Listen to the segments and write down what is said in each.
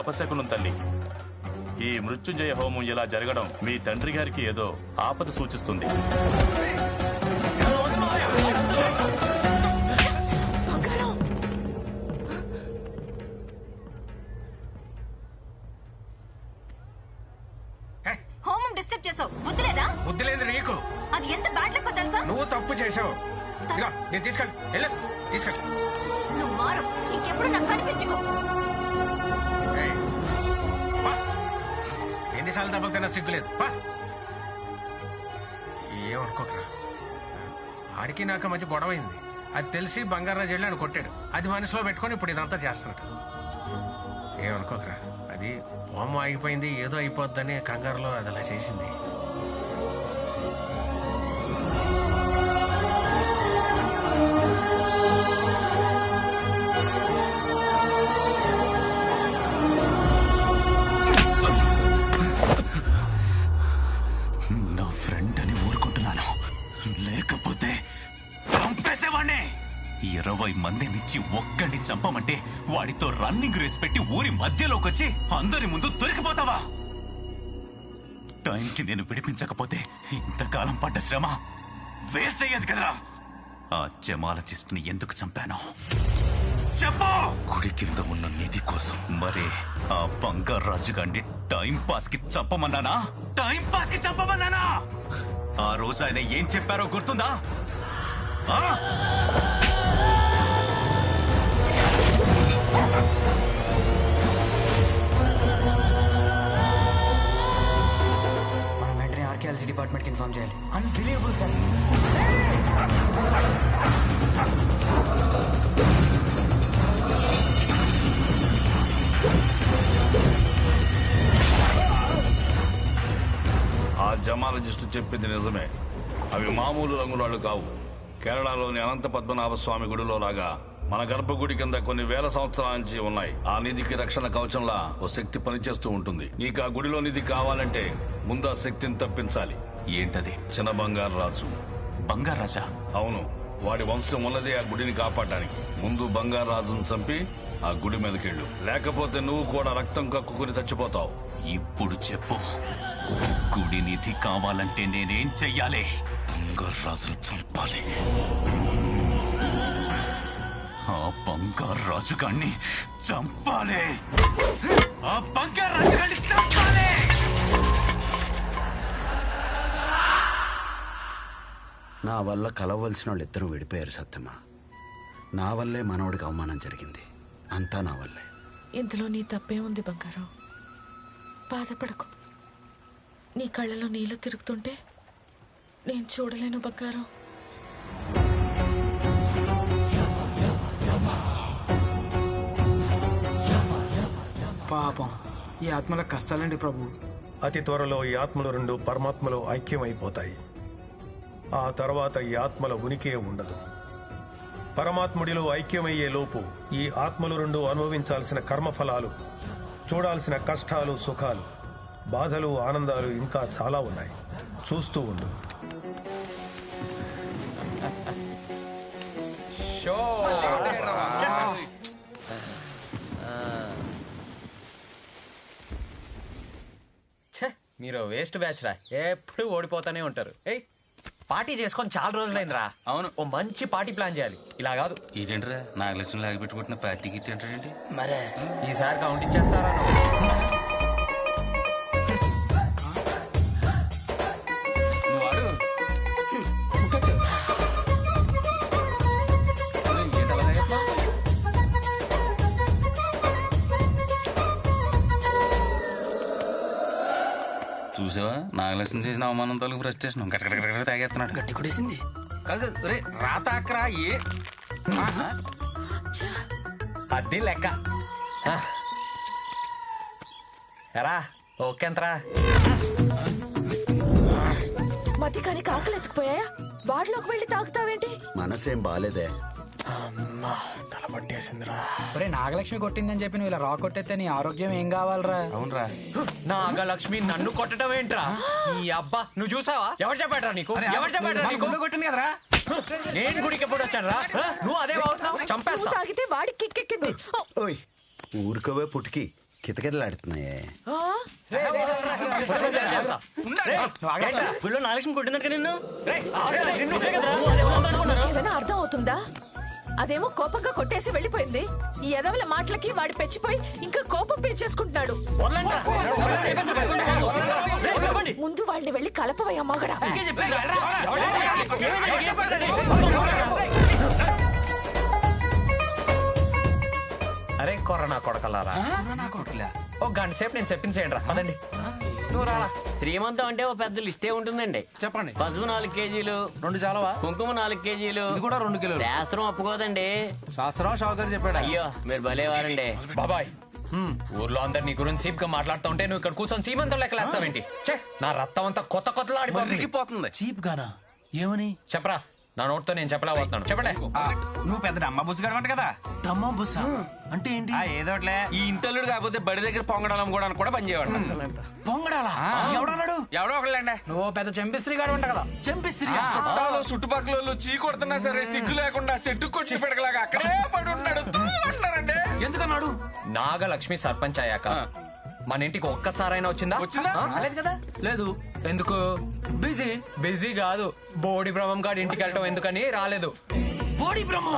అపశకునం తల్లి. ఈ మృత్యుంజయ హోమం ఇలా జరగడం మీ తండ్రి గారికి ఏదో ఆపద సూచిస్తుంది. హోమం డిస్టర్బ్ చేసావు. బుద్ధి లేదా? బుద్ధి లేదు నీకు. అది ఎంత బ్యాడ్ లక్ తెలుసా? నువ్వు తప్పు చేసావు. నేను తీసుకెళ్ళి తీసుకెళ్ళి. నువ్వు మారు. ఇంకెప్పుడు నాకు కనిపించుకో. ఎన్నిసార్లు దెబ్బలు తిన్నా సిగ్గులేదు. ఏమనుకోకరా, ఆడికి నాకు మంచి గొడవైంది. అది తెలిసి బంగారాజు వెళ్ళి అని కొట్టాడు. అది మనసులో పెట్టుకొని ఇప్పుడు ఇదంతా చేస్తున్నాడు. ఏమనుకోకరా, అది హోమం ఆగిపోయింది, ఏదో అయిపోద్దని కంగారులో అది అలా చేసింది. నా ఫ్రెండ్ అని ఊరుకుంటున్నాను, లేకపోతే చంపేసేవాణ్ణే. 20 మందినిచ్చి ఒక్కడిని చంపమంటే వాడితో రన్నింగ్ రేస్ పెట్టి ఊరి మధ్యలోకి వచ్చి అందరి ముందు దొరికిపోతావా? టైంకి నేను విడిపించకపోతే ఇంతకాలం పడ్డ శ్రమ వేస్ట్ అయ్యేది కదరా. ఆ జమాలజిస్ట్ ని ఎందుకు చంపాను చెప్పు. గుడి కింద ఉన్న నిధి కోసం. మరి ఆ బంగారాజు గారిని టైం పాస్ కి చంపమన్నానా? టైం పాస్ కి చంపమన్నానా? ఆ రోజు ఆయన ఏం చెప్పారో గుర్తుందా? మనం వెంటనే ఆర్కియాలజీ డిపార్ట్మెంట్ కి ఇన్ఫార్మ్ చేయాలి. Unbelievable sir. ఆ జమాలజిస్టు చెప్పింది నిజమే. అవి మామూలు రంగురాళ్ళు కావు. కేరళలోని అనంత పద్మనాభ స్వామి గుడిలో లాగా మన గర్భగుడి కింద కొన్ని వేల సంవత్సరాల నుంచి ఉన్నాయి. ఆ నిధికి రక్షణ కవచంలా ఓ శక్తి పనిచేస్తూ ఉంటుంది. నీకు ఆ గుడిలో నిధి కావాలంటే ముందు ఆ శక్తిని తప్పించాలి. ఏంటది? చిన్న బంగారు రాజు. బంగారాజా? అవును, వాడి వంశం ఉన్నదే ఆ గుడిని కాపాడడానికి. ముందు బంగారు రాజును చంపి ఆ గుడి మీదకెళ్ళు, లేకపోతే నువ్వు కూడా రక్తం కక్కుకుని చచ్చిపోతావు. ఇప్పుడు చెప్పు, గుడి నిధి కావాలంటే నేనేం చెయ్యాలి? బంగారు రాజును చంపాలి. ఆ బంగారు రాజుగాన్ని చంపాలి. ఆ బంగారు రాజుగాన్ని చంపాలి. నా వల్ల కలవలసిన వాళ్ళు ఇద్దరు విడిపోయారు సత్యమా. నా వల్లే మనవడికి అవమానం జరిగింది. అంతా నా వల్లే. ఇందులో నీ తప్పే ఉంది బంగారం. బాధపడకు. నీ కళ్ళలో నీళ్లు తిరుగుతుంటే నేను చూడలేను బంగారం. పాపం ఈ ఆత్మలకు కష్టాలండి ప్రభు. అతి త్వరలో ఈ ఆత్మలు రెండు పరమాత్మలో ఐక్యమైపోతాయి. ఆ తర్వాత ఈ ఆత్మల ఉనికే ఉండదు. పరమాత్ముడిలో ఐక్యమయ్యే లోపు ఈ ఆత్మలు రెండు అనుభవించాల్సిన కర్మఫలాలు, చూడాల్సిన కష్టాలు, సుఖాలు, బాధలు, ఆనందాలు ఇంకా చాలా ఉన్నాయి. చూస్తూ ఉండు. మీరు వేస్ట్ బ్యాచ్ రా, ఎప్పుడు ఓడిపోతానే ఉంటారు. ఏయ్, పార్టీ చేసుకొని చాలా రోజులైందిరా. అవును, ఓ మంచి పార్టీ ప్లాన్ చేయాలి. ఇలా కాదు. ఏంటంటే నాగలక్ష్మి లాగి పెట్టుకుంటున్న పార్టీ గిట్ ఏంటంటే మరే ఈసారి కౌంట్ ఇచ్చేస్తారా నువ్వు? చూసావా, నాగలక్ష్మి చేసిన అవమానం తాలూకు ఫ్రస్ట్రేషన్ గట్ట తాగేస్తున్నాడు. గట్టి కొడేసింది కాదు రే. రాతాక్రా ఏ అది లెక్క. ఎరా ఓకేంతరా? మతి కానీ కాకలు ఎత్తుకుపోయాయా? వాడిలోకి వెళ్ళి తాగుతావేంటి? మనసేం బాలేదే. అమ్మా తల పట్టేసిందిరా. ఒరే నాగలక్ష్మి కొట్టిందని చెప్పి నువ్వు ఇలా రా కొట్టేస్తే నీ ఆరోగ్యం ఏం కావాలరా? అవునరా, నాగలక్ష్మి నన్ను కొట్టడం ఏంట్రా? ఈ అబ్బా నువ్వు చూసావా? ఎవరు చెప్పాడ్రా నీకు? ఎవరు చెప్పాడ్రా నీకు? కొట్టింది కదరా. నేను గుడికి ఎప్పుడు వచ్చాను రా? నువ్వు అదే బాగుతున్నావు. చంపేస్తా. తాగితే వాడికి కిక్కెక్కింది. ఓయ్ ఊరుకోవే పుట్టికి. కితకితలాడుతున్నాయే. ఏదైనా అర్థం అవుతుందా? అదేమో కోపంగా కొట్టేసి వెళ్ళిపోయింది. ఈ ఎదవల మాటలకి వాడి పెచ్చిపోయి ఇంకా కోపం పెంచేసుకుంటున్నాడు. ముందు వాళ్ళని వెళ్ళి కలపవయ్యా మగడా. అరే కొరనా కొడకలారా, ఓ గంట సేపు నేను చెప్పించేయండి రా. పదండి, నువ్వు రారా. శ్రీమంతం అంటే ఓ పెద్ద లిస్టే ఉంటుందండి. చెప్పండి. పసుపు 4 కేజీలు, 2 చాలవా? కుంకుమ 4 కేజీలు, ఇది కూడా 2 కిలోలు. శాస్త్రం ఒప్పుకోదండి. శాస్త్రం షావుకర్ చెప్పాడు. అయ్యో మీరు భలేవారండి. బాబాయ్, ఊర్లో అందరు నీ గురించి సీప్ గా మాట్లాడుతూ ఉంటే నువ్వు ఇక్కడ కూర్చొని సీమంతం లెక్కలేస్తావేంటి? ఛే, నా రక్తం అంతా కొత్త కొత్తలా ఆడిపోతుంది. చీప్ గానా? ఏమని చెప్పరా, నా నోట్తో నేను చెప్పలేకపోతున్నాను. చెప్పలే. నువ్వు పెద్ద అమ్మ బుస్సుగాడు కదా. డమ్మా బుస్సా అంటే ఏంటి? ఏదోట్లే. ఈ ఇంటల్లుడు కాకపోతే బడి దగ్గర పొంగడాలం కూడా పనిచేయవాడు. పొంగడాలా? ఎవడన్నాడు? ఎవడో ఒకళ్ళండి. నువ్వు పెద్ద చెంపిస్త్రీ గాడు ఉంటా కదా. చెంపిస్త్రీ? చుట్టాలు చుట్టుపక్కల చీ కొడుతున్నా సరే సిగ్గు లేకుండా చెట్టు కొచ్చి పెడకలాగా అక్కడే పడి ఉన్నాడు అంటారండి. ఎందుకన్నాడు? నాగలక్ష్మి సర్పంచ్ అయ్యాక మన ఇంటికి ఒక్కసారైనా వచ్చిందా? రాలేదు కదా. లేదు. ఎందుకు? బిజీ. బిజీ కాదు, బోడి బ్రహ్మం గారి ఇంటికి వెళ్ళటం ఎందుకని రాలేదు. బోడి బ్రహ్మ?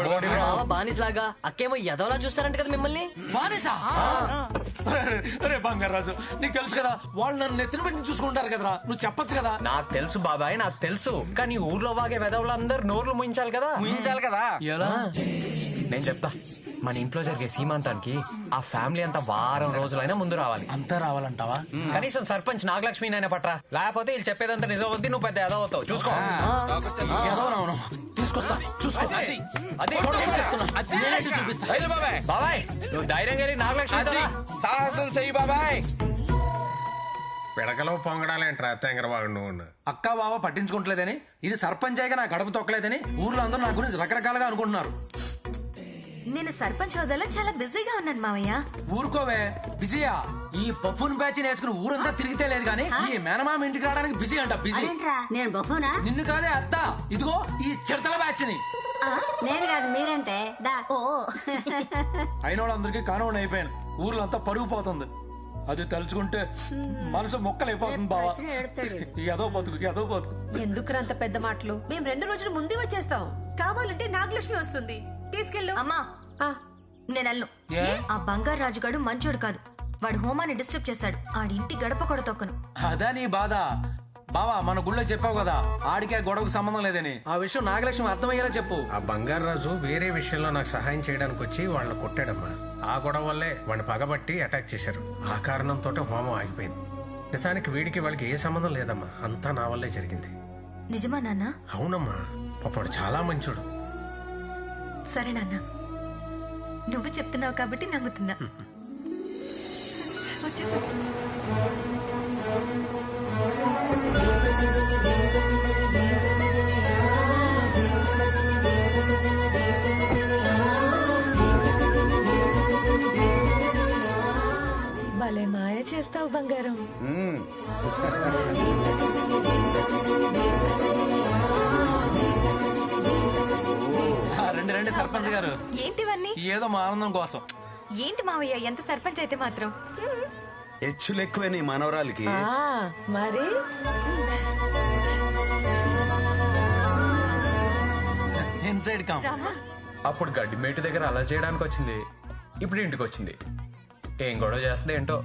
బోడి బ్రహ్మం బానిసలాగా అక్కేమో ఎదవలా చూస్తారంట కదా మిమ్మల్ని. బానిసా? అరే బంగారాజు, నీకు తెలుసు కదా వాళ్ళు నన్ను నెత్తిన పెట్టి చూసుకుంటారు కదరా. నువ్వు చెప్పొచ్చు కదా. నాకు తెలుసు బాబాయ్, నాకు తెలుసు. కానీ ఊర్లో వాగే వెదవులందరూ నోర్లు ముయించాలి కదా. ఎలా? నేను చెప్తా. మన ఇంట్లో జరిగే సీమంతానికి ఆ ఫ్యామిలీ అంతా వారం రోజులైనా ముందు రావాలి. అంతా రావాలంటావా? కనీసం సర్పంచ్ నాగలక్ష్మినైనా పట్రా, లేకపోతే వీళ్ళు చెప్పేదంతా నిజం వద్ది, నువ్వు పెద్ద ఎదవ అవుతావు. చూసుకో. ఎదవనవును. తీసుకొస్తా, చూసుకో. అదే చూపిస్తా. బాబాయ్, నువ్వు ధైర్యంగా వెళ్ళి నాగలక్ష్మి సాహసం చెయ్యి బాబాయ్. పిడకలో పొంగడాలేంట్రా తెంగరవాడు నువ్వు. అక్క బావ పట్టించుకోవట్లేదని, ఇది సర్పంచ్ అయ్యగా నా గడప తొక్కలేదని ఊర్లో అందరూ నా గురించి రకరకాలుగా అనుకుంటున్నారు. నేను సర్పంచ్ హోదాలో చాలా బిజీగా ఉన్నాను మావయ్య. ఊరుకోవే విజయ. ఈ పప్పున్ బ్యాచ్ వేసుకుని ఊరంతా తిరిగితే లేదు కానీ ఈ మేనమామ ఇంటికి రావడానికి బిజీ అంట. బిజీ. నేను బొఫునా? నిన్ను కాదే అత్త, ఇదిగో ఈ చిడతల బ్యాచ్ ని. నేను కాదు, మీరంటే ఓ. అయిన వాళ్ళందరికీ కానివ్వండి అయిపోయాను. ఊర్లో అంతా పరుగు పోతుంది. అది తలుచుకుంటే మనసు మొక్కలైపోతుంది బావా. ఏదో బతుకు, ఏదో బతుకు. ఎందుకు అంత పెద్ద మాటలు? మేము 2 రోజులు ముందే వచ్చేస్తాం. కావాలంటే నాగలక్ష్మి వస్తుంది, తీసుకెళ్ళు. అమ్మా, నేను అల్లు. ఆ బంగారు రాజుగాడు మంచోడు కాదు. వాడు హోమాన్ని డిస్టర్బ్ చేశాడు. ఆడింటి గడప కూడా తొక్కను. అదా నీ బాధ బావా. మన గుళ్ళో చెప్పావు కదా ఆడికి ఆ గొడవకు సంబంధం లేదని. ఆ విషయం నాగలక్ష్మి అర్థమయ్యేలా చెప్పు. ఆ బంగారాజు వేరే విషయంలో నాకు సహాయం చేయడానికి వచ్చి వాళ్ళని కొట్టాడమ్మా. ఆ గొడవ వల్లే వాడిని పగబట్టి అటాక్ చేశారు. ఆ కారణంతో హోమం ఆగిపోయింది. నిజానికి వీడికి వాళ్ళకి ఏ సంబంధం లేదమ్మా. అంతా నా వల్లే జరిగింది. నిజమా నాన్న? అవునమ్మా, పాపడు చాలా మంచోడు. సరే నాన్న, నువ్వు చెప్తున్నావు కాబట్టి నమ్ముతున్నా. వచ్చేసా. భలే మాయ చేస్తావు బంగారం. రండి సర్పంచ్ గారు. ఏంటివన్నీ? ఏదో మా ఆనందం కోసం. ఏంటి మావయ్య, ఎంత సర్పంచ్ అయితే మాత్రం. హెచ్చులు ఎక్కువే నీ మనవరాలకి. మరి ఇన్సైడ్ కమ్. అప్పుడు గడ్డి మేటు దగ్గర అలా చేయడానికి వచ్చింది, ఇప్పుడు ఇంటికి వచ్చింది. ఏం గొడవ చేస్తుంది ఏంటో.